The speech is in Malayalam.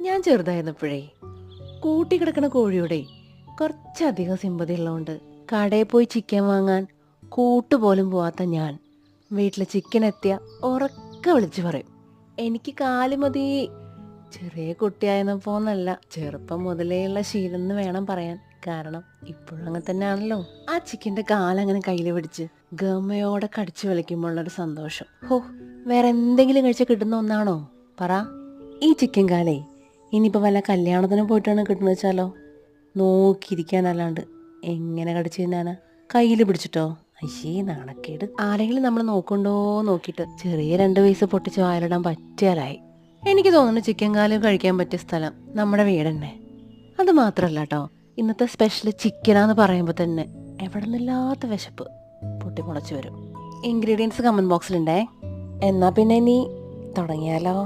ഞാൻ ചെറുതായിരുന്നപ്പോഴേ കൂട്ടിക്കിടക്കണ കോഴിയോടെ കുറച്ചധികം സിമ്പതി ഉള്ളതുകൊണ്ട് കടയിൽ പോയി ചിക്കൻ വാങ്ങാൻ കൂട്ടുപോലും പോവാത്ത ഞാൻ വീട്ടിൽ ചിക്കൻ എത്തിയ ഉറക്കെ വിളിച്ചു പറയും, എനിക്ക് കാല് മതി. ചെറിയ കുട്ടിയായിരുന്നപ്പോന്നല്ല, ചെറുപ്പം മുതലേയുള്ള ശീലം എന്ന് വേണം പറയാൻ. കാരണം ഇപ്പോഴും അങ്ങനെ തന്നെയാണല്ലോ. ആ ചിക്കൻ്റെ കാലങ്ങനെ കയ്യിൽ പിടിച്ച് ഗമയോടെ കടിച്ചു വലിക്കുമ്പോഴുള്ളൊരു സന്തോഷം വേറെ എന്തെങ്കിലും കഴിച്ചാൽ കിട്ടുന്ന ഒന്നാണോ പറ. ഈ ചിക്കൻ കാലേ ഇനിയിപ്പോൾ വല്ല കല്യാണത്തിന് പോയിട്ടാണ് കിട്ടുന്നത് വെച്ചാലോ, നോക്കിയിരിക്കാനല്ലാണ്ട് എങ്ങനെ കടിച്ചു തിന്നാനാ? കയ്യിൽ പിടിച്ചിട്ടോ? അയ്യേ നാണക്കേട്. ആരെങ്കിലും നമ്മൾ നോക്കണ്ടോ നോക്കിയിട്ട് ചെറിയ 2 പീസ് പൊട്ടിച്ച് വായിലിടാൻ പറ്റിയാലായി. എനിക്ക് തോന്നുന്നു ചിക്കൻ കാല് കഴിക്കാൻ പറ്റിയ സ്ഥലം നമ്മുടെ വീട് തന്നെ. അത് മാത്രമല്ല കേട്ടോ, ഇന്നത്തെ സ്പെഷ്യൽ ചിക്കനാന്ന് പറയുമ്പോൾ തന്നെ എവിടെ നിന്നില്ലാത്ത വിശപ്പ് പൊട്ടിമുളച്ച് വരും. ഇൻഗ്രീഡിയൻസ് കമൻറ്റ് ബോക്സിലുണ്ടേ. എന്നാൽ പിന്നെ ഇനി തുടങ്ങിയാലോ?